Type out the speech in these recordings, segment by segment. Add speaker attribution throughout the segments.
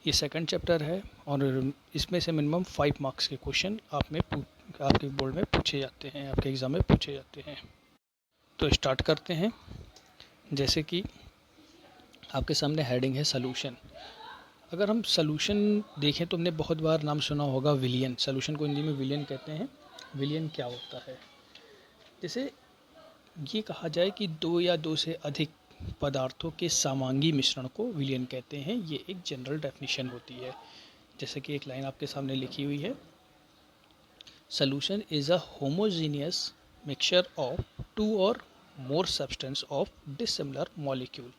Speaker 1: ये second chapter है और इसमें से मिनिमम 5 मार्क्स के क्वेश्चन आपके बोर्ड में पूछे जाते हैं, आपके एग्ज़ाम में पूछे जाते हैं। तो स्टार्ट करते हैं। जैसे कि आपके सामने हेडिंग है सॉल्यूशन। अगर हम सॉल्यूशन देखें तो हमने बहुत बार नाम सुना होगा विलियन। सॉल्यूशन को हिंदी में विलियन कहते हैं। विलियन क्या होता है? जैसे ये कहा जाए कि दो या दो से अधिक पदार्थों के समांगी मिश्रण को विलियन कहते हैं। ये एक जनरल डेफिनेशन होती है। जैसे कि एक लाइन आपके सामने लिखी हुई है, solution is a homogeneous mixture of two or more substance of dissimilar molecule.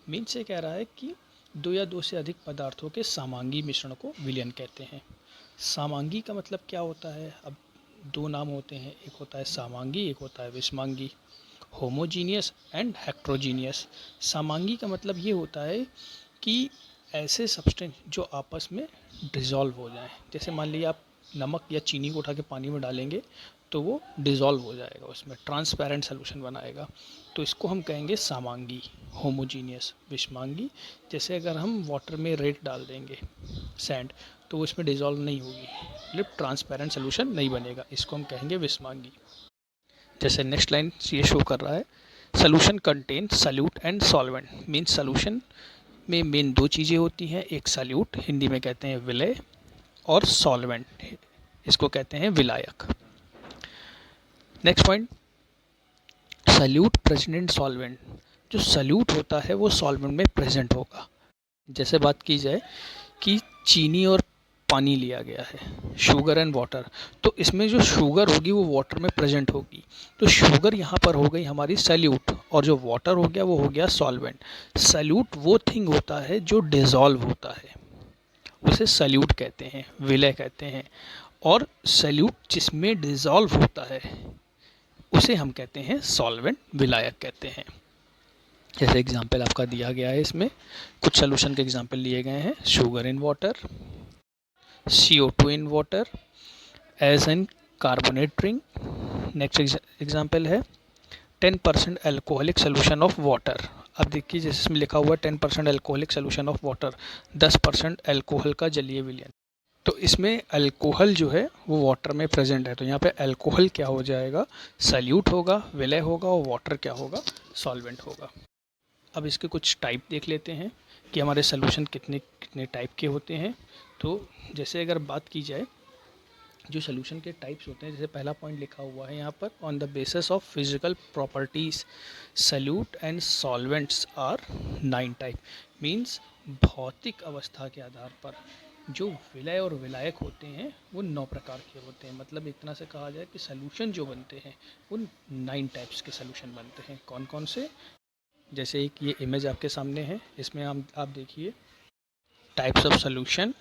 Speaker 1: Means से कह रहा है कि दो या दो से अधिक पदार्थों के समांगी मिश्रण को विलियन कहते हैं। समांगी का मतलब क्या होता है? अब दो नाम होते हैं, एक होता है समांगी, एक होता है विषमांगी। Homogeneous and heterogeneous. समांगी का मतलब ये होता है कि ऐसे सब्सटेंस जो आपस में डिज़ोल्व हो जाएं। जैसे मान लीजिए आप नमक या चीनी को उठा के पानी में डालेंगे तो वो डिज़ोल्व हो जाएगा, उसमें ट्रांसपेरेंट सोल्यूशन बनाएगा, तो इसको हम कहेंगे समांगी। होमोजीनियस। विषमांगी, जैसे अगर हम वाटर में रेत डाल देंगे, सैंड, तो वो इसमें डिज़ोल्व नहीं होगी, मतलब ट्रांसपेरेंट सोल्यूशन नहीं बनेगा, इसको हम कहेंगे विषमांगी। जैसे नेक्स्ट लाइन ये शो कर रहा है, solution contain solute and solvent. Means solution में मेन दो चीज़ें होती हैं, एक सल्यूट, हिंदी में कहते हैं विलय, और सॉल्वेंट, इसको कहते हैं विलायक। Next point, solute present solvent. जो सल्यूट होता है वो सॉल्वेंट में प्रेजेंट होगा। जैसे बात की जाए कि चीनी और पानी लिया गया है, शुगर एंड वाटर, तो इसमें जो शुगर होगी वो वाटर में प्रेजेंट होगी, तो शुगर यहाँ पर हो गई हमारी सल्यूट, और जो वाटर हो गया वो हो गया सॉल्वेंट। सल्यूट वो थिंग होता है जो डिज़ोल्व होता है, उसे सल्यूट कहते हैं, विलय कहते हैं। और सल्यूट जिसमें डिज़ोल्व होता है उसे हम कहते हैं सॉल्वेंट, विलायक कहते हैं। जैसे एग्जाम्पल आपका दिया गया है, इसमें कुछ सोल्यूशन के एग्जाम्पल लिए गए हैं, sugar in water, CO2 in water as in carbonate drink. Next example है 10% अल्कोहलिक सोल्यूशन ऑफ वाटर। अब देखिए जैसे इसमें लिखा हुआ है 10% alcoholic solution of water, 10% alcohol का जलीय विलयन। तो इसमें अल्कोहल जो है वो वाटर में प्रेजेंट है, तो यहाँ पे अल्कोहल क्या हो जाएगा, सल्यूट होगा, विलय होगा, और वाटर क्या होगा, सॉल्वेंट होगा। अब इसके कुछ टाइप देख लेते हैं कि हमारे सोल्यूशन कितने कितने टाइप के होते हैं। तो जैसे अगर बात की जाए जो सोल्यूशन के टाइप्स होते हैं, जैसे पहला पॉइंट लिखा हुआ है यहाँ पर, on the basis of physical properties solute and solvents are 9 type. Means भौतिक अवस्था के आधार पर जो विलय और विलायक होते हैं वो 9 प्रकार के होते हैं। मतलब इतना से कहा जाए कि सोल्यूशन जो बनते हैं वो 9 टाइप्स के सोल्यूशन बनते हैं। कौन कौन से? जैसे एक ये इमेज आपके सामने है, इसमें आप देखिए types of solution,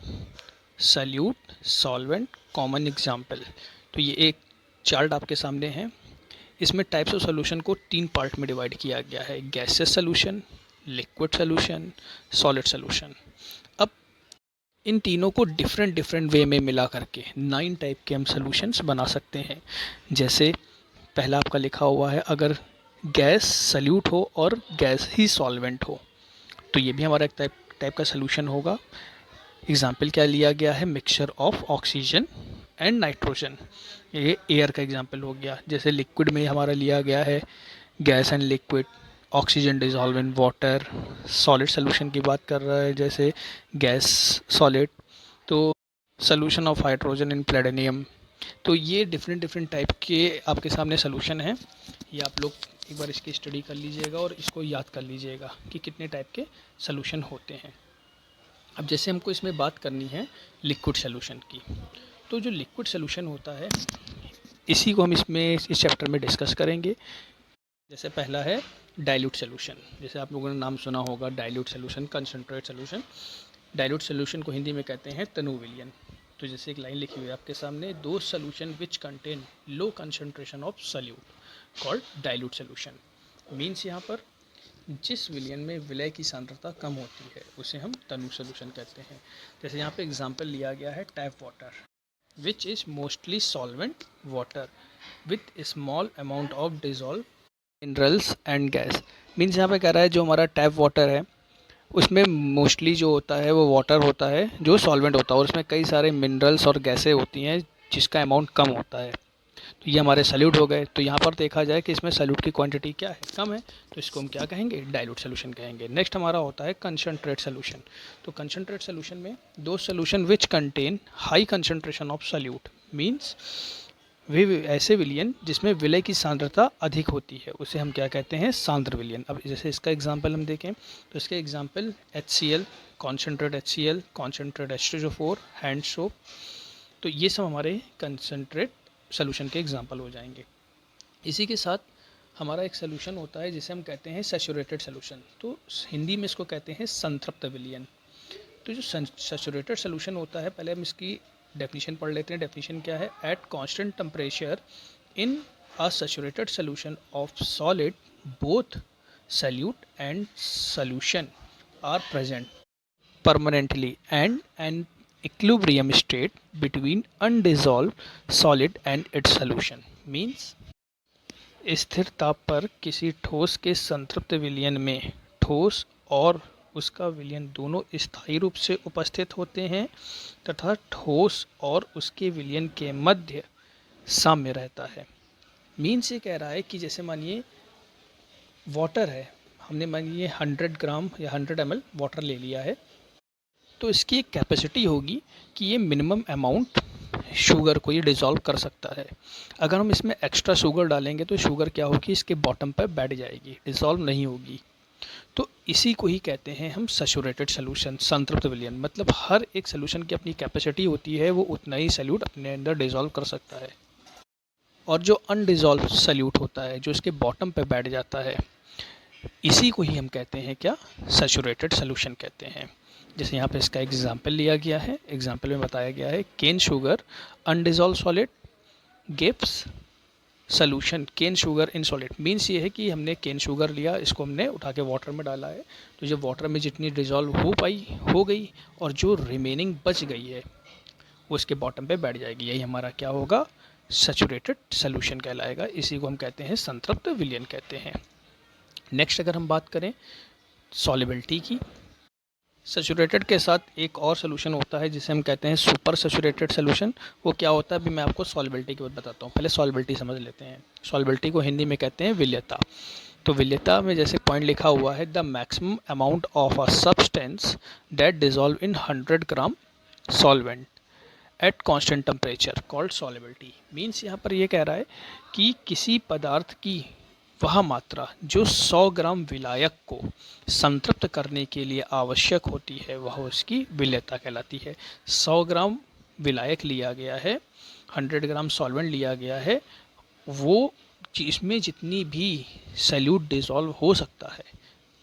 Speaker 1: solute, solvent, common example. तो ये एक चार्ट आपके सामने है, इसमें टाइप्स ऑफ सोल्यूशन को 3 पार्ट में डिवाइड किया गया है, gases solution, liquid solution, solid solution. अब इन तीनों को डिफरेंट वे में मिला करके 9 टाइप के हम सोल्यूशंस बना सकते हैं। जैसे पहला आपका लिखा हुआ है, अगर गैस सल्यूट हो और गैस ही सॉल्वेंट हो तो ये भी हमारा एक टाइप का सोल्यूशन होगा। एग्जाम्पल क्या लिया गया है, mixture of oxygen and nitrogen, ये एयर का एग्जाम्पल हो गया। जैसे लिक्विड में हमारा लिया गया है gas and liquid, oxygen dissolve in water. Solid solution की बात कर रहा है, जैसे गैस सॉलिड, तो solution of hydrogen in platinum. तो ये डिफरेंट टाइप के आपके सामने सोल्यूशन हैं। ये आप लोग एक बार इसकी स्टडी कर लीजिएगा और इसको याद कर लीजिएगा कि कितने टाइप के सोल्यूशन होते हैं। अब जैसे हमको इसमें बात करनी है लिक्विड सोल्यूशन की, तो जो लिक्विड सोल्यूशन होता है इसी को हम इस चैप्टर में डिस्कस करेंगे। जैसे पहला है डाइल्यूट सोल्यूशन। जैसे आप लोगों ने नाम सुना होगा dilute solution, concentrate solution. Dilute solution को हिंदी में कहते हैं तनु विलयन। तो जैसे एक लाइन लिखी हुई है आपके सामने, दो solution which contain low concentration of solute called dilute solution. Means यहाँ पर जिस विलयन में विलय की सांद्रता कम होती है उसे हम तनु सोल्यूशन कहते हैं। जैसे यहाँ पे एग्जांपल लिया गया है tap water which is mostly solvent water with small amount of dissolve minerals and gas. Means यहाँ पे कह रहा है जो हमारा टैप वाटर है उसमें मोस्टली जो होता है वो वाटर होता है जो सॉल्वेंट होता है, और उसमें कई सारे मिनरल्स और गैसें होती हैं जिसका अमाउंट कम होता है। तो ये हमारे सल्यूट हो गए। तो यहाँ पर देखा जाए कि इसमें सल्यूट की क्वांटिटी क्या है, कम है, तो इसको हम क्या कहेंगे, डाइल्यूट सोल्यूशन कहेंगे। नेक्स्ट हमारा होता है कंसंट्रेट सोल्यूशन। तो कंसंट्रेट सोल्यूशन में दो solution which contain high concentration of solute means वे ऐसे विलयन जिसमें विलय की सांद्रता अधिक होती है, उसे हम क्या कहते हैं, सांद्र विलयन। अब जैसे इसका एग्जांपल हम देखें तो इसके example HCl, concentrate HCl, concentrate H2SO4, hand soap. तो ये सब हमारे कंसंट्रेट सोल्यूशन के एग्जांपल हो जाएंगे। इसी के साथ हमारा एक सोल्यूशन होता है जिसे हम कहते हैं सैचुरेटेड सोल्यूशन। तो हिंदी में इसको कहते हैं संतृप्त विलयन। तो जो सैचुरेटेड सोल्यूशन होता है, पहले हम इसकी डेफिनेशन पढ़ लेते हैं। डेफिनेशन क्या है, at constant temperature in a saturated solution of solid both solute and solution are present permanently and an equilibrium state between undissolved solid and its solution means स्थिर ताप पर किसी ठोस के संतृप्त विलयन में ठोस और उसका विलयन दोनों स्थायी रूप से उपस्थित होते हैं तथा ठोस और उसके विलयन के मध्य साम्य रहता है। मीन्स ये कह रहा है कि जैसे मानिए वाटर है, हमने मानिए 100 ग्राम या 100 ml वाटर ले लिया है, तो इसकी एक कैपेसिटी होगी कि ये मिनिमम अमाउंट शुगर को ये डिज़ोल्व कर सकता है। अगर हम इसमें एक्स्ट्रा शुगर डालेंगे तो शुगर क्या होगी, इसके बॉटम पर बैठ जाएगी, डिज़ोल्व नहीं होगी। तो इसी को ही कहते हैं हम सैचुरेटेड सोल्यूशन, संतृप्त विलयन। मतलब हर एक सोल्यूशन की अपनी कैपेसिटी होती है, वो उतना ही सल्यूट अपने अंदर डिज़ोल्व कर सकता है। और जो अनडिज़ोल्व सल्यूट होता है, जो इसके बॉटम पे बैठ जाता है, इसी को ही हम कहते हैं क्या, सैचुरेटेड सोल्यूशन कहते हैं। जैसे यहाँ पे इसका एग्जाम्पल लिया गया है, एग्जाम्पल में बताया गया है cane sugar undissolved solid gives solution cane sugar in solid. Means ये है कि हमने केन शुगर लिया, इसको हमने उठा के वाटर में डाला है, तो जब वाटर में जितनी डिज़ोल्व हो गई और जो रिमेनिंग बच गई है वो इसके बॉटम पे बैठ जाएगी। यही हमारा क्या होगा, सैचुरेटेड सोल्यूशन कहलाएगा। इसी को हम कहते हैं संतृप्त विलयन कहते हैं। नेक्स्ट अगर हम बात करें सॉल्युबिलिटी की, सैचुरेटेड के साथ एक और सोल्यूशन होता है जिसे हम कहते हैं सुपर सैचुरेटेड सोल्यूशन। वो क्या होता है, अभी मैं आपको सॉल्युबिलिटी की बात बताता हूँ। पहले सॉल्युबिलिटी समझ लेते हैं। सॉल्युबिलिटी को हिंदी में कहते हैं विलयता। तो विलयता में जैसे पॉइंट लिखा हुआ है, the maximum amount of a substance that dissolve in 100 gram solvent eight constant temperature called solubility. Means यहाँ पर ये कह रहा है कि किसी पदार्थ की वह मात्रा जो 100 ग्राम विलायक को संतृप्त करने के लिए आवश्यक होती है, वह उसकी विलयता कहलाती है। 100 ग्राम विलायक लिया गया है, 100 ग्राम सॉल्वेंट लिया गया है, वो इसमें जितनी भी सल्यूट डिज़ोल्व हो सकता है,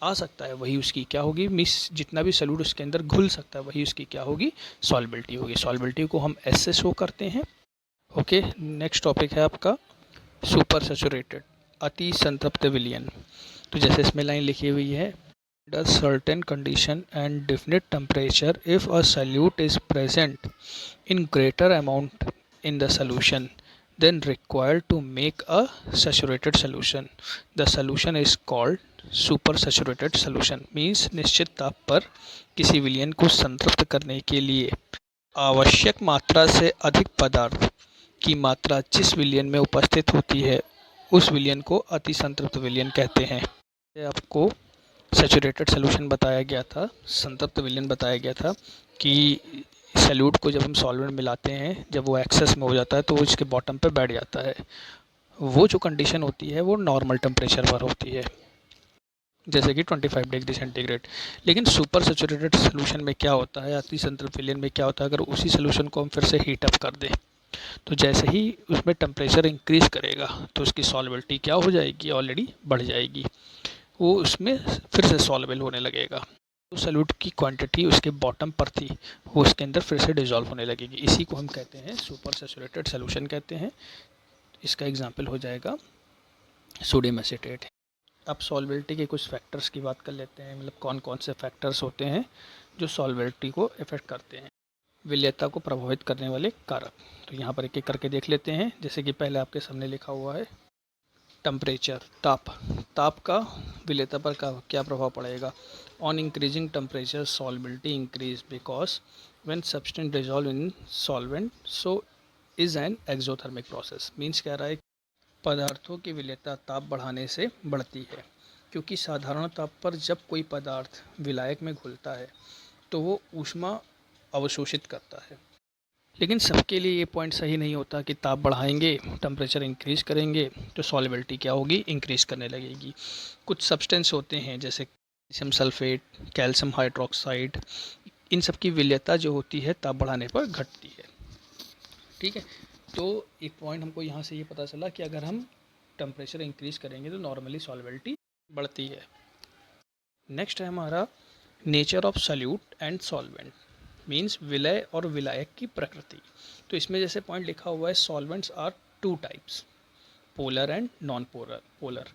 Speaker 1: आ सकता है, वही उसकी क्या होगी, जितना भी सल्यूट उसके अंदर घुल सकता है वही उसकी क्या होगी, सॉल्युबिलिटी होगी। सॉल्युबिलिटी को हम एस से शो करते हैं। ओके, नेक्स्ट टॉपिक है आपका सुपर सैचुरेटेड, अति संतृप्त विलयन। तो जैसे इसमें लाइन लिखी हुई है, under certain condition and definite temperature if a solute is present in greater amount in the solution then required to make a saturated solution. The solution is called super saturated solution. means निश्चित ताप पर किसी विलयन को संतृप्त करने के लिए आवश्यक मात्रा से अधिक पदार्थ की मात्रा जिस विलयन में उपस्थित होती है उस विलयन को अति संतृप्त विलयन कहते हैं। आपको सैचुरेटेड सोल्यूशन बताया गया था, संतृप्त विलयन बताया गया था कि सल्यूट को जब हम सॉल्वेंट मिलाते हैं, जब वो एक्सेस में हो जाता है तो वो इसके बॉटम पे बैठ जाता है। वो जो कंडीशन होती है वो नॉर्मल टेम्परेचर पर होती है, जैसे कि 25 डिग्री सेंटीग्रेड। लेकिन सुपर सैचुरेटेड सोल्यूशन में क्या होता है, अति संतृप्त विलयन में क्या होता है, अगर उसी सोल्यूशन को हम फिर से हीट अप कर दें तो जैसे ही उसमें टेम्परेचर इंक्रीज़ करेगा तो उसकी सॉल्युबिलिटी क्या हो जाएगी, ऑलरेडी बढ़ जाएगी, वो उसमें फिर से सॉल्युबल होने लगेगा। तो सल्यूट की क्वांटिटी उसके बॉटम पर थी, वो उसके अंदर फिर से डिज़ोल्व होने लगेगी। इसी को हम कहते हैं सुपर सैचुरेटेड सोल्यूशन कहते हैं। इसका एग्जांपल हो जाएगा सोडियम एसीटेट। अब सॉल्युबिलिटी के कुछ फैक्टर्स की बात कर लेते हैं, मतलब कौन कौन से फैक्टर्स होते हैं जो सॉल्युबिलिटी को इफेक्ट करते हैं, विलयता को प्रभावित करने वाले कारक। तो यहाँ पर एक एक करके देख लेते हैं। जैसे कि पहले आपके सामने लिखा हुआ है टेम्परेचर, ताप का विलयता पर क्या प्रभाव पड़ेगा। On increasing temperature, solubility increase because when substance dissolve in solvent, so is an exothermic process. Means कह रहा है पदार्थों की विलेयता ताप बढ़ाने से बढ़ती है, क्योंकि साधारण ताप पर जब कोई पदार्थ विलायक में घुलता है तो वो ऊष्मा अवशोषित करता है। लेकिन सबके लिए ये पॉइंट सही नहीं होता कि ताप बढ़ाएंगे, टेम्परेचर इंक्रीज़ करेंगे तो सॉल्युबिलिटी क्या होगी, इंक्रीज़ करने लगेगी। कुछ सब्सटेंस होते हैं जैसे कैल्शियम सल्फेट, कैल्शियम हाइड्रोक्साइड, इन सब की विलेयता जो होती है ताप बढ़ाने पर घटती है। ठीक है, तो एक पॉइंट हमको यहाँ से ये पता चला कि अगर हम टेम्परेचर इंक्रीज़ करेंगे तो नॉर्मली सॉल्युबिलिटी बढ़ती है। नेक्स्ट है हमारा nature of solute and solvent, means विलय और विलायक की प्रकृति। तो इसमें जैसे पॉइंट लिखा हुआ है solvents are two types, polar and non polar.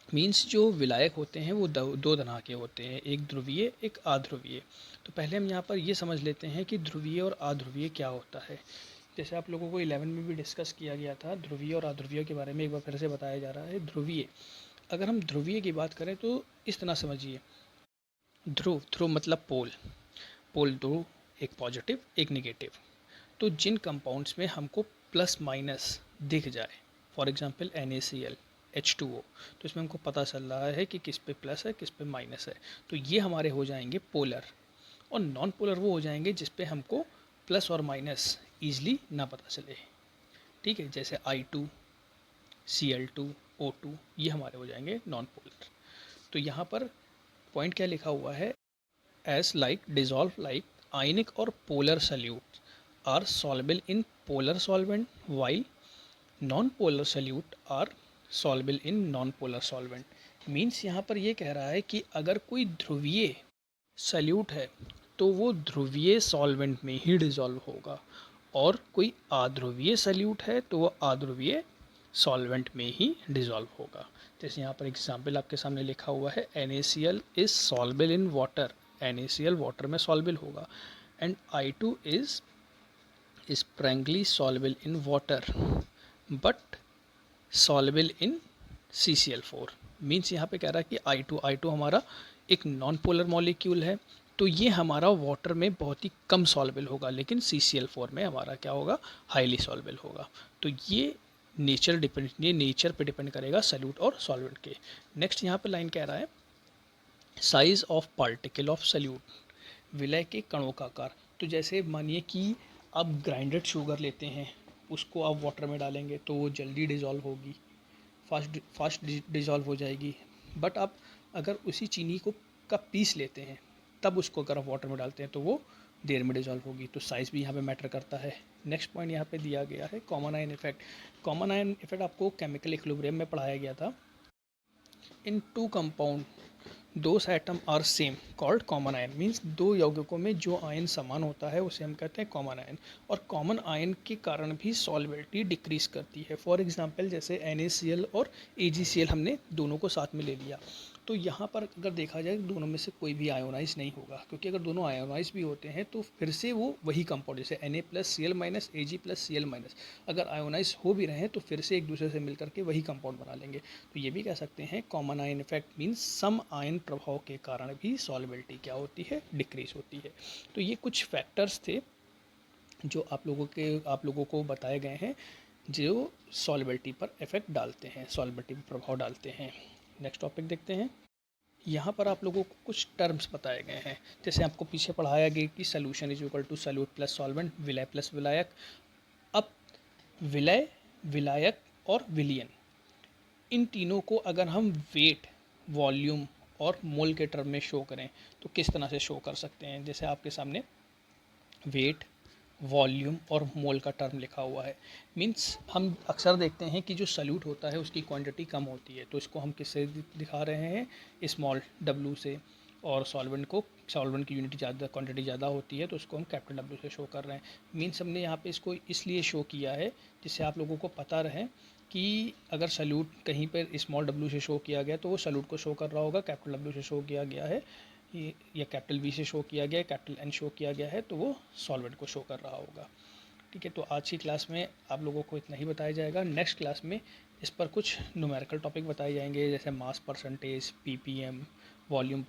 Speaker 1: Means जो विलायक होते हैं वो दो तरह के होते हैं, एक ध्रुवीय एक अध्रुवीय। तो पहले हम यहाँ पर ये समझ लेते हैं कि ध्रुवीय और अध्रुवीय क्या होता है। जैसे आप लोगों को 11 में भी डिस्कस किया गया था, ध्रुवीय और अध्रुवीय के बारे में एक बार फिर से बताया जा रहा है। ध्रुवीय, अगर हम ध्रुवीय की बात करें तो इस तरह समझिए, ध्रुव मतलब पोल, पोल दो, एक पॉजिटिव एक नेगेटिव। तो जिन कंपाउंड्स में हमको प्लस माइनस दिख जाए, फॉर एग्जांपल NaCl, H2O, तो इसमें हमको पता चल रहा है कि किस पे प्लस है किस पे माइनस है, तो ये हमारे हो जाएंगे पोलर। और नॉन पोलर वो हो जाएंगे जिस पे हमको प्लस और माइनस ईजिली ना पता चले। ठीक है, जैसे I2, Cl2, O2, ये हमारे हो जाएंगे नॉन पोलर। तो यहाँ पर पॉइंट क्या लिखा हुआ है, as like dissolve like ionic or polar solutes are soluble in polar solvent while non-polar solute are soluble in non-polar solvent। Means यहाँ पर ये कह रहा है कि अगर कोई ध्रुवीय सल्यूट है तो वो ध्रुवीय सॉल्वेंट में ही डिज़ोल्व होगा, और कोई अध्रुवीय सल्यूट है तो वो अध्रुवीय सॉल्वेंट में ही डिज़ोल्व होगा। जैसे यहाँ पर एग्जाम्पल आपके सामने लिखा हुआ है, NaCl is soluble in water, NaCl water में सॉल्युबल होगा, and I2 is sparingly soluble in water but soluble in CCl4। Means यहाँ पे कह रहा है कि I2 हमारा एक नॉन पोलर मॉलिक्यूल है, तो ये हमारा वाटर में बहुत ही कम सॉल्युबल होगा, लेकिन CCl4 में हमारा क्या होगा, हाईली सॉल्युबल होगा। तो ये नेचर पे डिपेंड करेगा सल्यूट और सॉल्वेंट के। नेक्स्ट यहाँ पे लाइन कह रहा है size of particle of solute, विलय के कणों का आकार। तो जैसे मानिए कि आप ग्राइंडेड शुगर लेते हैं, उसको आप वाटर में डालेंगे तो वो जल्दी डिज़ोल्व होगी, फास्ट डिज़ोल्व हो जाएगी। बट आप अगर उसी चीनी को का पीस लेते हैं तब उसको अगर आप वाटर में डालते हैं तो वो देर में डिज़ोल्व होगी। तो साइज़ भी यहाँ पे मैटर करता है। नेक्स्ट पॉइंट यहाँ पे दिया गया है common ion effect. Common ion effect आपको केमिकल इक्विलिब्रियम में पढ़ाया गया था। In two compound those atom are same called common ion, means दो यौगिकों में जो आयन समान होता है उसे हम कहते हैं कॉमन आयन। और कॉमन आयन के कारण भी सॉल्युबिलिटी डिक्रीज करती है। फॉर एग्जांपल जैसे NaCl और AgCl हमने दोनों को साथ में ले लिया, तो यहाँ पर अगर देखा जाए दोनों में से कोई भी आयोनाइज नहीं होगा, क्योंकि अगर दोनों आयोनाइज भी होते हैं तो फिर से वो वही कंपाउंड, जैसे Na+Cl- Ag+Cl-, अगर आयोनाइज हो भी रहे हैं तो फिर से एक दूसरे से मिलकर के वही कंपाउंड बना लेंगे। तो ये भी कह सकते हैं कॉमन आयन इफेक्ट मीन्स सम आयन प्रभाव के कारण भी सॉल्युबिलिटी क्या होती है, डिक्रीज होती है। तो ये कुछ फैक्टर्स थे जो आप लोगों को बताए गए हैं जो सॉल्युबिलिटी पर इफेक्ट डालते हैं, सॉल्युबिलिटी पर प्रभाव डालते हैं। नेक्स्ट टॉपिक देखते हैं। यहाँ पर आप लोगों को कुछ टर्म्स बताए गए हैं, जैसे आपको पीछे पढ़ाया गया कि solution is equal to solute plus solvent, विलय प्लस विलायक। अब विलय, विलायक और विलयन, इन तीनों को अगर हम वेट, वॉल्यूम और मोल के टर्म में शो करें तो किस तरह से शो कर सकते हैं। जैसे आपके सामने वेट, वॉल्यूम और मोल का टर्म लिखा हुआ है। मीन्स हम अक्सर देखते हैं कि जो सल्यूट होता है उसकी क्वांटिटी कम होती है, तो इसको हम किससे दिखा रहे हैं, स्मॉल w से। और सॉल्वेंट की यूनिट ज़्यादा, क्वांटिटी ज़्यादा होती है तो उसको हम कैपिटल W से शो कर रहे हैं। मीन्स हमने यहाँ पे इसको इसलिए शो किया है जिससे आप लोगों को पता रहे कि अगर सल्यूट कहीं पर स्मॉल w से शो किया गया तो वो सल्यूट को शो कर रहा होगा, कैपिटल W से शो किया गया है या कैपिटल V से शो किया गया है, कैपिटल N शो किया गया है तो वो सॉल्वेंट को शो कर रहा होगा। ठीक है, तो आज की क्लास में आप लोगों को इतना ही बताया जाएगा। नेक्स्ट क्लास में इस पर कुछ न्यूमेरिकल टॉपिक बताए जाएंगे, जैसे mass percentage, ppm, volume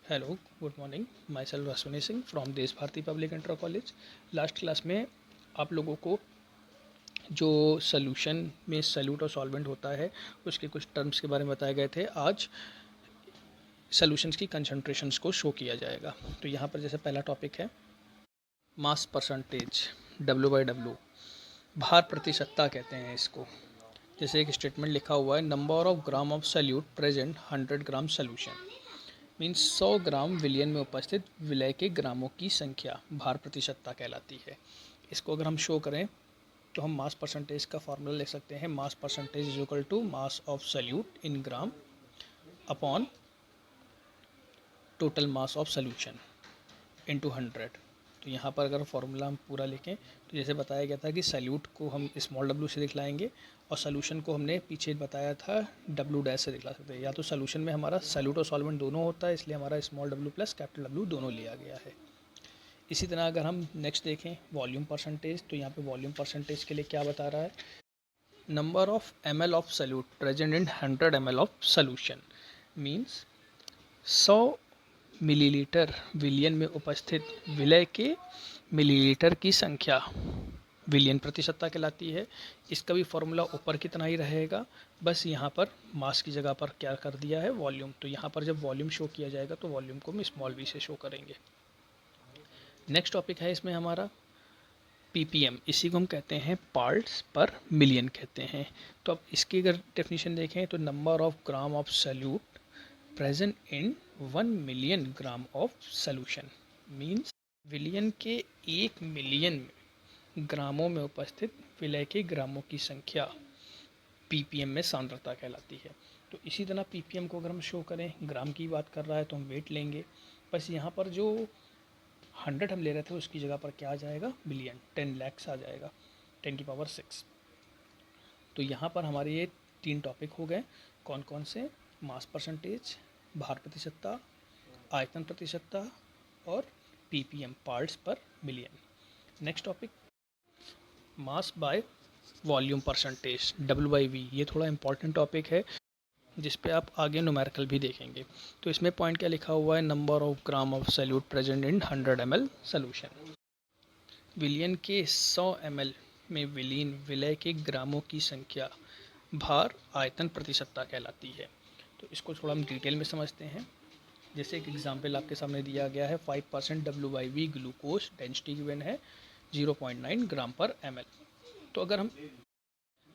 Speaker 1: hello, good morning. My self Ashwini Singh from Desh Bharati public inter college. Last class में आप लोगों को जो सोल्यूशन में सल्यूट और सॉल्वेंट होता है उसके कुछ टर्म्स के बारे में बताए गए थे। आज सॉल्यूशंस की कंसंट्रेशंस को शो किया जाएगा। तो यहाँ पर जैसे पहला टॉपिक है मास परसेंटेज, W/W, भार प्रतिशतता कहते हैं इसको। जैसे एक स्टेटमेंट लिखा हुआ है, number of gram of solute present 100 gram solution, means 100 ग्राम विलयन में उपस्थित विलय के ग्रामों की संख्या भार प्रतिशतता कहलाती है। इसको अगर हम शो करें तो हम मास परसेंटेज का फार्मूला लिख सकते हैं, mass percentage is equal to mass of solute in gram upon total mass of solution into 100। तो यहाँ पर अगर फार्मूला हम पूरा लिखें तो जैसे बताया गया था कि सल्यूट को हम स्मॉल w से दिखलाएंगे और सॉल्यूशन को हमने पीछे बताया था W' से दिखला सकते हैं। या तो सॉल्यूशन में हमारा सल्यूट और सॉल्वेंट दोनों होता है, इसलिए हमारा small w plus capital W दोनों लिया गया है। इसी तरह अगर हम नेक्स्ट देखें वॉल्यूम परसेंटेज, तो यहाँ पे वॉल्यूम परसेंटेज के लिए क्या बता रहा है, number of ml of solute present in 100 ml of solution, means 100 millilitre विलयन में उपस्थित विलय के मिलीलीटर की संख्या विलयन प्रतिशतता कहलाती है। इसका भी फॉर्मूला ऊपर की तरह ही रहेगा, बस यहाँ पर मास की जगह पर क्या कर दिया है, वॉल्यूम। तो यहाँ पर जब वॉल्यूम शो किया जाएगा तो वॉल्यूम को हम स्मॉल v से शो करेंगे। नेक्स्ट टॉपिक है इसमें हमारा ppm, इसी को हम कहते हैं पार्ट्स पर मिलियन कहते हैं। तो अब इसकी अगर डेफिनेशन देखें तो number of gram of solute present in 1 million gram of solution, means विलयन के 1 मिलियन ग्रामों में उपस्थित विलय के ग्रामों की संख्या ppm में सांद्रता कहलाती है। तो इसी तरह ppm को अगर हम शो करें, ग्राम की बात कर रहा है तो हम वेट लेंगे, बस यहाँ पर जो 100 हम ले रहे थे उसकी जगह पर क्या आ जाएगा, बिलियन, 10 lakhs आ जाएगा, 10⁶। तो यहाँ पर हमारे ये 3 टॉपिक हो गए। कौन कौन से, मास परसेंटेज, भार प्रतिशतता, आयतन प्रतिशतता और ppm, पार्ट्स पर million. Next topic mass by volume percentage, W/V। ये थोड़ा इंपॉर्टेंट टॉपिक है जिस पे आप आगे न्यूमेरिकल भी देखेंगे। तो इसमें पॉइंट क्या लिखा हुआ है, number of gram of solute present in 100 ml solution, विलयन के 100 ml में विलीन विलय के ग्रामों की संख्या भार आयतन प्रतिशतता कहलाती है। तो इसको थोड़ा हम डिटेल में समझते हैं। जैसे एक एग्जांपल आपके सामने दिया गया है, 5% W/V ग्लूकोज, डेंसिटी गिवन है 0.9 ग्राम पर ml। तो अगर हम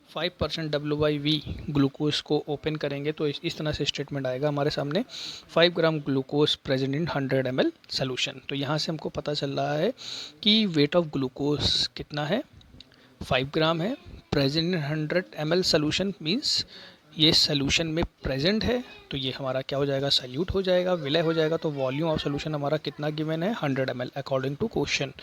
Speaker 1: 5% W/V ग्लूकोज को ओपन करेंगे तो इस तरह से स्टेटमेंट आएगा हमारे सामने, 5 gram glucose present in 100 ml solution. तो यहाँ से हमको पता चल रहा है कि वेट ऑफ ग्लूकोज कितना है, 5 ग्राम है, present in 100 ml solution, means ये सोल्यूशन में प्रेजेंट है। तो ये हमारा क्या हो जाएगा, सल्यूट हो जाएगा, विलय हो जाएगा। तो वॉल्यूम ऑफ सोल्यूशन हमारा कितना गिवन है, 100 ml अकॉर्डिंग टू क्वेश्चन।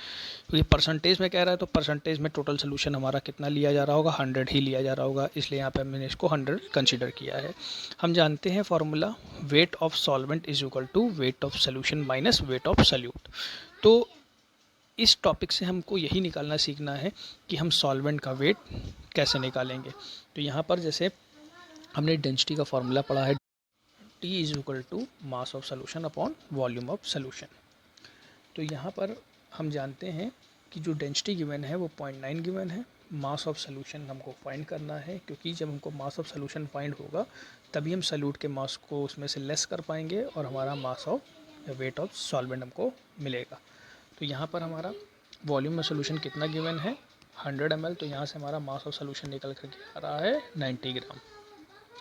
Speaker 1: तो ये परसेंटेज में कह रहा है, तो परसेंटेज में टोटल सोल्यूशन हमारा कितना लिया जा रहा होगा, 100 ही लिया जा रहा होगा, इसलिए यहाँ पे हमने इसको 100 कंसिडर किया है। हम जानते हैं formula, weight of solvent is equal to weight of solution minus weight of solute. तो इस टॉपिक से हमको यही निकालना सीखना है कि हम सॉल्वेंट का वेट कैसे निकालेंगे। तो यहाँ पर जैसे हमने डेंसिटी का फॉर्मूला पढ़ा है, T is equal to mass of solution upon volume of solution. तो यहाँ पर हम जानते हैं कि जो डेंसिटी गिवन है वो 0.9 गिवन है, मास ऑफ सोल्यूशन हमको फाइंड करना है, क्योंकि जब हमको मास ऑफ सोल्यूशन फाइंड होगा तभी हम सल्यूट के मास को उसमें से लेस कर पाएंगे और हमारा mass of weight of solvent हमको मिलेगा। तो यहाँ पर हमारा वॉल्यूम में सोल्यूशन कितना गिवन है, 100 ml। तो यहाँ से हमारा मास ऑफ सोल्यूशन निकल करके आ रहा है 90 ग्राम।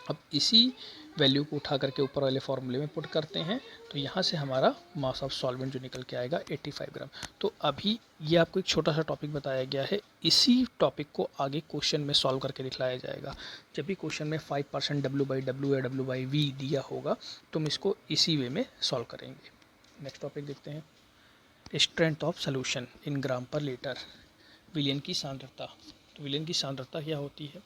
Speaker 1: अब इसी वैल्यू को उठा करके ऊपर वाले फॉर्मूले में पुट करते हैं, तो यहाँ से हमारा मास ऑफ सॉल्वेंट जो निकल के आएगा 85 ग्राम। तो अभी ये आपको एक छोटा सा टॉपिक बताया गया है, इसी टॉपिक को आगे क्वेश्चन में सॉल्व करके दिखलाया जाएगा। जब भी क्वेश्चन में 5% W/W या W/V दिया होगा तो हम इसको इसी वे में सॉल्व करेंगे। नेक्स्ट टॉपिक देखते हैं, स्ट्रेंथ ऑफ सोल्यूशन इन ग्राम पर लीटर, विलयन की सांद्रता। तो विलयन की सांद्रता क्या होती है,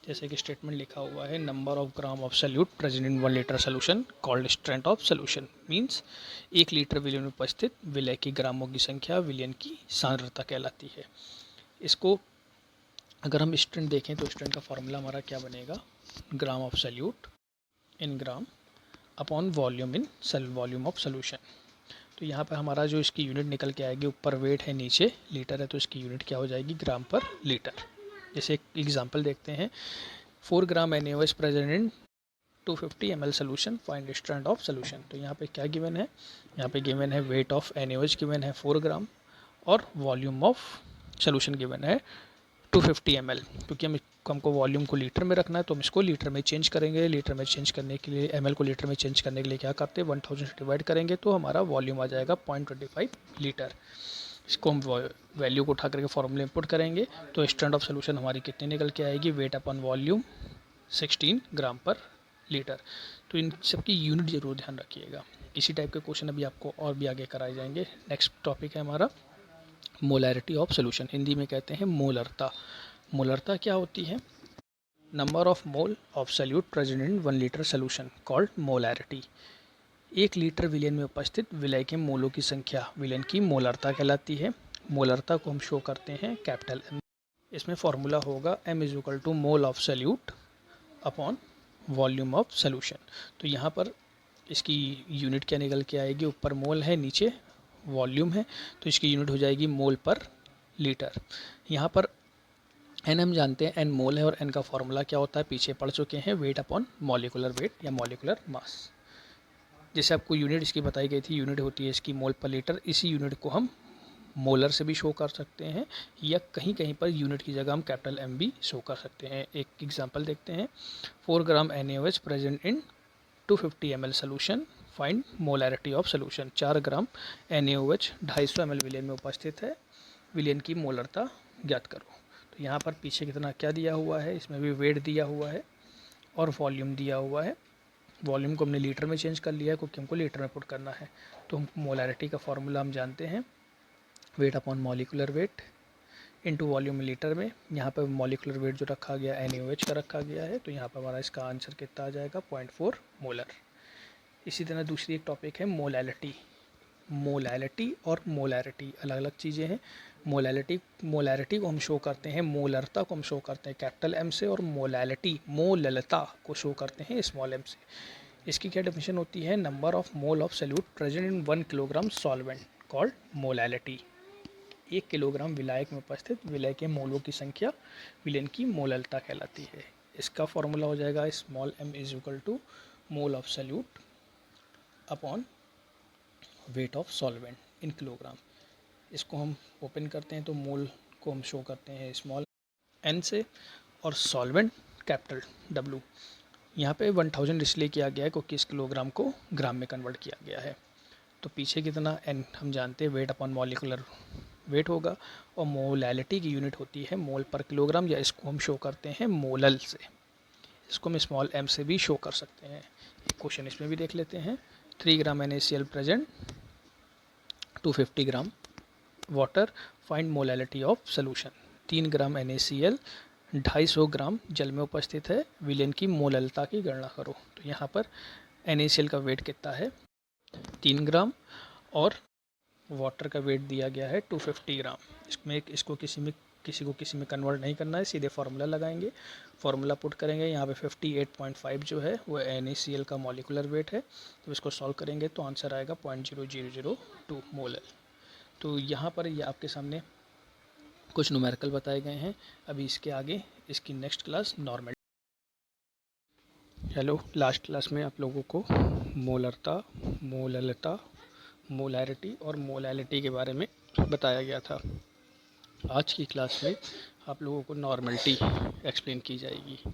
Speaker 1: जैसे कि स्टेटमेंट लिखा हुआ है, number of gram of solute present in 1 litre solution called strength of solution, means 1 litre विलयन में उपस्थित विलय के ग्रामों की संख्या विलयन की सांद्रता कहलाती है। इसको अगर हम स्ट्रेंथ देखें तो स्ट्रेंथ का फॉर्मूला हमारा क्या बनेगा, gram of solute in gram upon volume in volume of solution. तो यहाँ पर हमारा जो इसकी यूनिट निकल के आएगी, ऊपर वेट है नीचे लीटर है, तो इसकी यूनिट क्या हो जाएगी, ग्राम पर लीटर। जैसे एक एग्जांपल देखते हैं, 4 ग्राम NaOH present in 250 ml solution, find strength of solution. तो यहाँ पे क्या गिवन है, यहाँ पे गिवन है वेट ऑफ NaOH गिवन है 4 ग्राम और वॉल्यूम ऑफ सोल्यूशन गिवन है 250 ml। क्योंकि हमको वॉल्यूम को लीटर में रखना है तो हम इसको लीटर में चेंज करेंगे। लीटर में चेंज करने के लिए ml को लीटर में चेंज करने के लिए क्या करते हैं, 1000 से डिवाइड करेंगे तो हमारा वॉल्यूम आ जाएगा 0.25 लीटर। इसको हम वैल्यू को उठा करके फॉर्मूले इनपुट करेंगे तो स्ट्रेंथ ऑफ सोल्यूशन हमारी कितनी निकल के आएगी, वेट अपन वॉल्यूम 16 ग्राम पर लीटर। तो इन सब की यूनिट जरूर ध्यान रखिएगा। इसी टाइप के क्वेश्चन अभी आपको और भी आगे कराए जाएंगे। नेक्स्ट टॉपिक है हमारा मोलैरिटी ऑफ सोल्यूशन, हिंदी में कहते हैं मोलरता। मोलरता क्या होती है, number of mole of solute present in 1 litre solution called molarity. 1 litre विलयन में उपस्थित विलय के मोलों की संख्या विलयन की मोलरता कहलाती है। मोलरता को हम शो करते हैं कैपिटल M। इसमें फॉर्मूला होगा M is equal to mole of solute upon volume of solution. तो यहाँ पर इसकी यूनिट क्या निकल के आएगी, ऊपर मोल है नीचे वॉल्यूम है, तो इसकी यूनिट हो जाएगी मोल पर लीटर। यहाँ पर एन हम जानते हैं, एन मोल है और एन का फॉर्मूला क्या होता है पीछे पढ़ चुके हैं, वेट अपॉन मॉलिकुलर वेट या मॉलिकुलर मास। जैसे आपको यूनिट इसकी बताई गई थी, यूनिट होती है इसकी मोल पर लीटर। इसी यूनिट को हम मोलर से भी शो कर सकते हैं या कहीं कहीं पर यूनिट की जगह हम कैपिटल M भी शो कर सकते हैं। एक एग्जांपल देखते हैं, 4 ग्राम NaOH present in 250 ml solution, find molarity of solution. 4 gram NaOH 250 ml विलयन में उपस्थित है, विलयन की मोलरता ज्ञात करो। तो यहाँ पर पीछे कितना क्या दिया हुआ है, इसमें भी वेट दिया हुआ है और वॉल्यूम दिया हुआ है। वॉल्यूम को हमने लीटर में चेंज कर लिया है क्योंकि हमको लीटर में पुट करना है। तो हम मोलैरिटी का फॉर्मूला हम जानते हैं, wait upon molecular weight into volume litre में। यहाँ पर मॉलिकुलर वेट जो रखा गया NaOH का रखा गया है, तो यहाँ पर हमारा इसका आंसर कितना आ जाएगा, 0.4 मोलर। इसी तरह दूसरी एक टॉपिक है मोलैलिटी। मोलैलिटी और मोलैरिटी अलग अलग चीज़ें हैं। मोलैरिटी को हम शो करते हैं, मोलरता को हम शो करते हैं कैपिटल M से, और मोलैलिटी मोललता को शो करते हैं स्मॉल m से। इसकी क्या डेफिनेशन होती है, number of mole of solute present in 1 kilogram solvent called molality. 1 kilogram विलायक में उपस्थित विलय के मोलों की संख्या विलयन की मोललता कहलाती है। इसका फॉर्मूला हो जाएगा small m is equal to mole of solute upon weight of solvent in kilogram. इसको हम ओपन करते हैं तो मोल को हम शो करते हैं स्मॉल n से और सॉल्वेंट कैपिटल W। यहाँ पे 1000 इसलिए किया गया है क्योंकि इस किलोग्राम को ग्राम में कन्वर्ट किया गया है। तो पीछे कितना n हम जानते हैं, वेट अपॉन मॉलिकुलर वेट होगा, और मोलैलिटी की यूनिट होती है मोल पर किलोग्राम, या इसको हम शो करते हैं मोलल से। इसको हम स्मॉल m से भी शो कर सकते हैं। एक क्वेश्चन इसमें भी देख लेते हैं, 3 ग्राम NaCl present 250 gram water, find molality of solution. 3 gram NaCl 250 ग्राम जल में उपस्थित है, विलयन की मोललता की गणना करो। तो यहाँ पर NaCl का वेट कितना है, 3 ग्राम, और वाटर का वेट दिया गया है 250 ग्राम। इसको किसी में कन्वर्ट नहीं करना है, सीधे फार्मूला लगाएंगे, फार्मूला पुट करेंगे। यहाँ पे 58.5 जो है वो NaCl का मॉलिकुलर वेट है, तो इसको सॉल्व करेंगे तो आंसर आएगा 0.0002 मोलर। तो यहाँ पर ये आपके सामने कुछ न्यूमेरिकल बताए गए हैं। अभी इसके आगे इसकी next class normal. Hello, last class में आप लोगों को मोलरता, मोललता, मोलैरिटी और मोलैलिटी के बारे में बताया गया था। आज की क्लास में आप लोगों को नॉर्मलिटी एक्सप्लेन की जाएगी।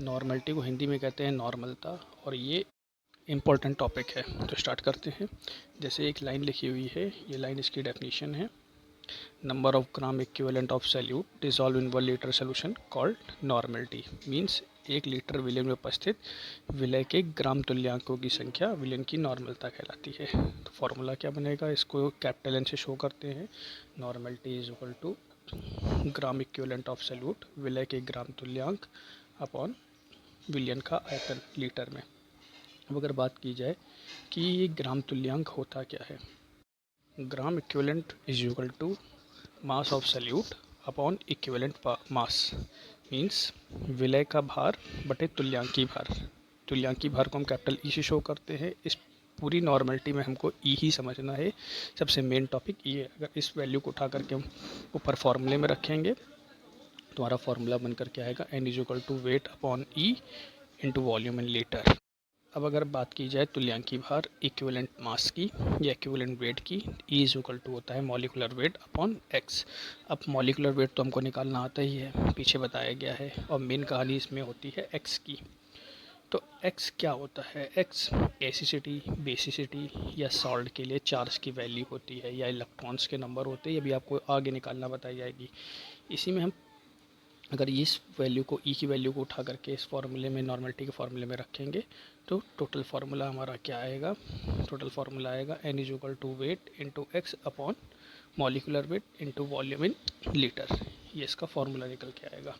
Speaker 1: नॉर्मलिटी को हिंदी में कहते हैं नॉर्मलता, और ये इम्पोर्टेंट टॉपिक है। तो स्टार्ट करते हैं। जैसे एक लाइन लिखी हुई है, ये लाइन इसकी डेफिनेशन है, number of gram equivalent of solute dissolve in 1 litre solution called normality. Means 1 litre विलयन में उपस्थित विलय के ग्राम तुल्यांकों की संख्या विलयन की नॉर्मलता कहलाती है। तो फॉर्मूला क्या बनेगा, इसको कैपिटल N से शो करते हैं, normality is equal to gram equivalent of solute विलय के ग्राम तुल्यांक अपॉन विलयन का आयतन लीटर में। अब अगर बात की जाए कि ये ग्राम तुल्यांक होता क्या है, gram equivalent is equal to mass of solute upon equivalent mass, means विलय का भार बटे तुल्यांकी भार। तुल्यांकी भार को हम कैपिटल ई से शो करते हैं। इस पूरी नॉर्मलिटी में हमको ई ही समझना है, सबसे मेन टॉपिक ये है। अगर इस वैल्यू को उठा करके हम ऊपर फॉर्मूले में रखेंगे तो हमारा फॉर्मूला बनकर क्या आएगा, n is equal to weight upon E into volume in litre. अब अगर बात की जाए तुल्यांकी भार इक्विवेलेंट मास की या इक्विवेलेंट वेट की, E इज इक्वल टू होता है मॉलिकुलर वेट अपॉन x। अब मॉलिकुलर वेट तो हमको निकालना आता ही है, पीछे बताया गया है, और मेन कहानी इसमें होती है x की। तो x क्या होता है, x एसिडिटी, बेसिसिटी या सॉल्ट के लिए चार्ज की वैल्यू होती है, या इलेक्ट्रॉन्स के नंबर होते हैं, ये भी आपको आगे निकालना बताई जाएगी। इसी में हम अगर इस वैल्यू को ई की वैल्यू को उठा करके इस फार्मूले में, नॉर्मलिटी के फार्मूले में रखेंगे तो टोटल फार्मूला हमारा क्या आएगा, टोटल फार्मूला आएगा n is equal to weight into x upon molecular weight into volume in litre. ये इसका फार्मूला निकल के आएगा।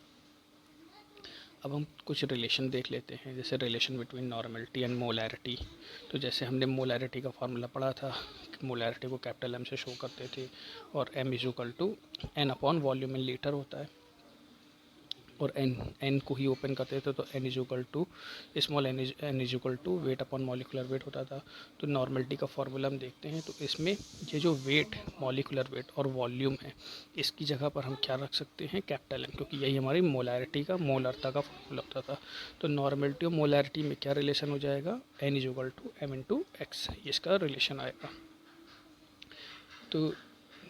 Speaker 1: अब हम कुछ रिलेशन देख लेते हैं, जैसे relation between normality and molarity. तो जैसे हमने मोलैरिटी का फार्मूला पढ़ा था, मोलैरिटी को कैपिटल एम से शो करते थे, और m is equal to n upon volume in litre होता है, और n को ही ओपन करते थे तो n is equal to small n is equal to weight upon molecular weight होता था। तो नॉर्मलिटी का फार्मूला हम देखते हैं, तो इसमें ये जो वेट, मॉलिकुलर वेट और वॉल्यूम है, इसकी जगह पर हम क्या रख सकते हैं, कैपिटल M, क्योंकि यही हमारी मोलैरिटी का, मोलरता का फार्मूला होता था। तो नॉर्मलिटी और मोलैरिटी में क्या रिलेशन हो जाएगा, n is equal to m into x, इसका रिलेशन आएगा। तो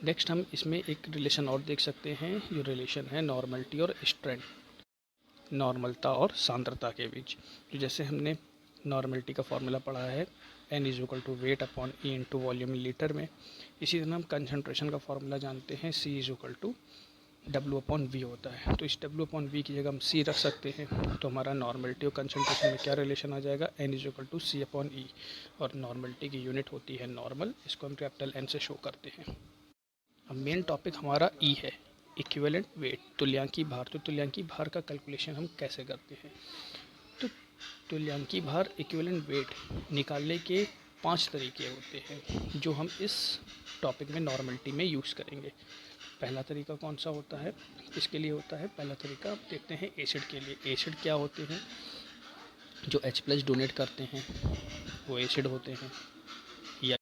Speaker 1: नेक्स्ट हम इसमें एक रिलेशन और देख सकते हैं, जो रिलेशन है नॉर्मलिटी और स्ट्रेंथ, नॉर्मलता और सांद्रता के बीच। तो जैसे हमने नॉर्मलिटी का फार्मूला पढ़ा है n is equal to weight upon E into volume in litre में, इसी तरह हम कंसनट्रेशन का फार्मूला जानते हैं, c is equal to W upon V होता है। तो इस W अपॉन वी की जगह हम c रख सकते हैं, तो हमारा नॉर्मलिटी और कंसनट्रेशन में क्या रिलेशन आ जाएगा, n is equal to c upon E, और नॉर्मलिटी की यूनिट होती है नॉर्मल, इसको हम कैपिटल N से शो करते हैं। अब मेन टॉपिक हमारा ई है, इक्विवेलेंट वेट, तुल्यांकी भार। तो तुल्यांकी भार का कैलकुलेशन हम कैसे करते हैं, तो तुल्यांकी भार इक्विवेलेंट वेट निकालने के 5 तरीके होते हैं, जो हम इस टॉपिक में नॉर्मलिटी में यूज़ करेंगे। पहला तरीका कौन सा होता है, किसके लिए होता है, पहला तरीका आप देखते हैं एसिड के लिए। एसिड क्या होते हैं, जो H+ डोनेट करते हैं वो एसिड होते हैं, या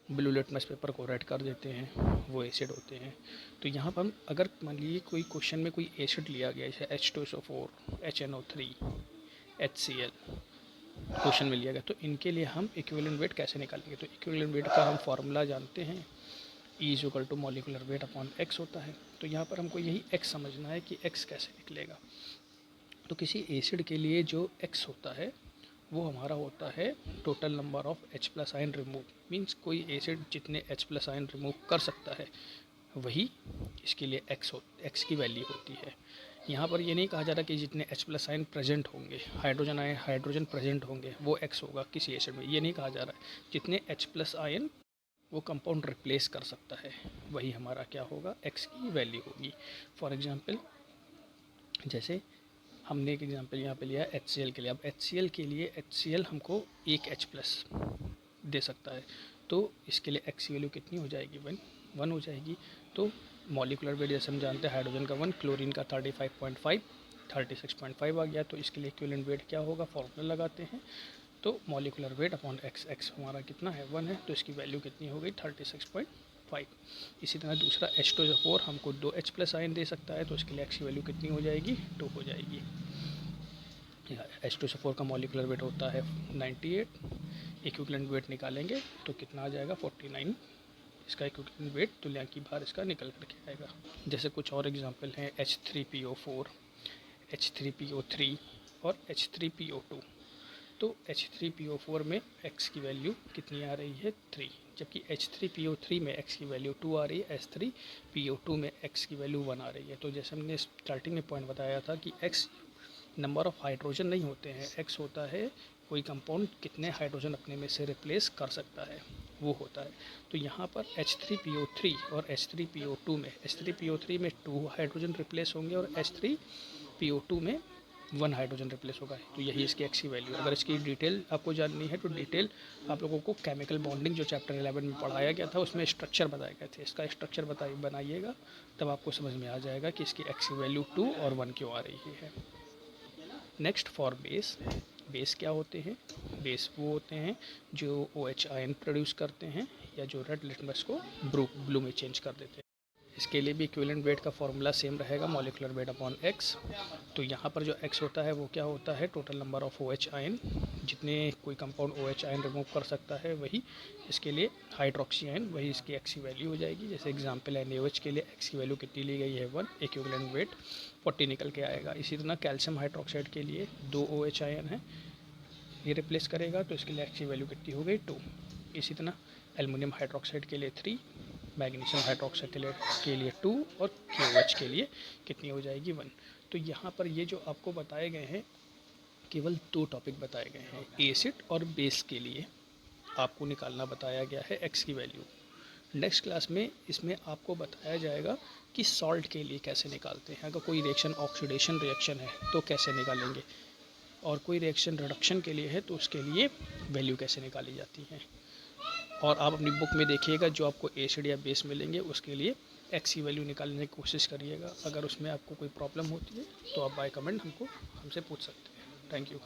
Speaker 1: ब्लू लिटमस पेपर को रेड कर देते हैं, वो एसिड होते हैं। तो यहाँ पर हम अगर मान लीजिए कोई क्वेश्चन में कोई एसिड लिया गया, जैसे H2SO4, HNO3, HCl क्वेश्चन में लिया गया, तो इनके लिए हम इक्विवेलेंट वेट कैसे निकालेंगे। तो इक्विवेलेंट वेट का हम फार्मूला जानते हैं, E is equal to molecular weight upon x होता है। तो यहाँ पर हमको यही x समझना है कि x कैसे निकलेगा। तो किसी एसिड के लिए जो x होता है वो हमारा होता है total number of H+ ion remove, means कोई एसिड जितने H+ आयन रिमूव कर सकता है वही इसके लिए x की वैल्यू होती है। यहाँ पर ये नहीं कहा जा रहा कि जितने H+ आयन प्रेजेंट होंगे, हाइड्रोजन प्रेजेंट होंगे वो x होगा किसी एसिड में, ये नहीं कहा जा रहा है। जितने H+ आयन वो कंपाउंड रिप्लेस कर सकता है वही हमारा क्या होगा, x की वैल्यू होगी। फॉर एग्जांपल जैसे हमने एक एग्जांपल यहाँ पे लिया HCl के लिए। अब HCl के लिए HCl हमको एक H+ दे सकता है, तो इसके लिए x की वैल्यू कितनी हो जाएगी, 1 हो जाएगी। तो मॉलिकुलर वेट जैसे हम जानते हैं, हाइड्रोजन का 1, क्लोरीन का 35.5, 36.5 आ गया। तो इसके लिए इक्विवेलेंट वेट क्या होगा, फॉर्मूला लगाते हैं, तो मॉलिकुलर वेट अपॉन x हमारा कितना है, 1 है, तो इसकी वैल्यू कितनी हो गई, 36.5। इसी तरह दूसरा H2SO4 हमको 2 H+ आयन दे सकता है, तो इसके लिए x की वैल्यू कितनी हो जाएगी, 2 हो जाएगी। H2SO4 का मॉलिकुलर वेट होता है 98, इक्विवेलेंट वेट निकालेंगे तो कितना आ जाएगा, 49। इसका इक्विवेलेंट वेट, तुल्यांकी भार इसका निकल करके आएगा। जैसे कुछ और एग्जांपल हैं, H3PO4, H3PO3 और H3PO2। तो H3PO4 में x की वैल्यू कितनी आ रही है, 3, जबकि H3PO3 में x की वैल्यू 2 आ रही है, H3PO2 में x की वैल्यू 1 आ रही है। तो जैसे हमने स्टार्टिंग में पॉइंट बताया था कि x नंबर ऑफ़ हाइड्रोजन नहीं होते हैं, x होता है कोई कंपाउंड कितने हाइड्रोजन अपने में से रिप्लेस कर सकता है, वो होता है। तो यहाँ पर H3PO3 और H3PO2 में 2 हाइड्रोजन रिप्लेस होंगे, और H3PO2 में 1 हाइड्रोजन रिप्लेस होगा। तो यही इसकी x की वैल्यू। अगर इसकी डिटेल आपको जाननी है तो डिटेल आप लोगों को केमिकल बॉन्डिंग जो चैप्टर 11 में पढ़ाया गया था उसमें स्ट्रक्चर बताए गए थे, इसका स्ट्रक्चर बनाइएगा, तब आपको समझ में आ जाएगा कि इसकी x की वैल्यू 2 और 1 क्यों आ रही है। नेक्स्ट फॉर बेस, बेस क्या होते हैं? बेस वो होते हैं जो OH आयन प्रोड्यूस करते हैं या जो रेड लिटमस को ब्लू में चेंज कर देते हैं। इसके लिए भी इक्विवेलेंट वेट का फॉर्मूला सेम रहेगा, मॉलिक्यूलर वेट अपॉन x। तो यहाँ पर जो x होता है वो क्या होता है? Total number of OH ion, जितने कोई कंपाउंड OH आयन रिमूव कर सकता है वही इसके लिए हाइड्रोक्सी आयन, वही इसकी x की वैल्यू हो जाएगी। जैसे एग्जांपल है NaOH के लिए x की वैल्यू कितनी ली गई है 1, इक्विवेलेंट वेट 40 निकल के आएगा। इसी तरह कैल्शियम हाइड्रोक्साइड के लिए 2 OH आयन है, ये रिप्लेस करेगा तो इसके लिए x की वैल्यू कितनी हो गई 2। इसी तरह एल्युमिनियम हाइड्रोक्साइड के लिए 3, मैग्नीशियम हाइड्रोक्साइड के लिए 2 और KOH के लिए कितनी हो जाएगी 1। तो यहाँ पर ये जो आपको बताए गए हैं केवल 2 टॉपिक बताए गए हैं। एसिड और बेस के लिए आपको निकालना बताया गया है x की वैल्यू। नेक्स्ट क्लास में इसमें आपको बताया जाएगा कि सॉल्ट के लिए कैसे निकालते हैं। अगर कोई रिएक्शन ऑक्सीडेशन रिएक्शन है तो कैसे निकालेंगे, और कोई रिएक्शन रिडक्शन के लिए है तो उसके लिए वैल्यू कैसे निकाली जाती है। और आप अपनी बुक में देखिएगा जो आपको एसिड या बेस मिलेंगे उसके लिए x की वैल्यू निकालने की कोशिश करिएगा। अगर उसमें आपको कोई प्रॉब्लम होती है तो आप बाय कमेंट हमसे पूछ सकते हैं। Thank you.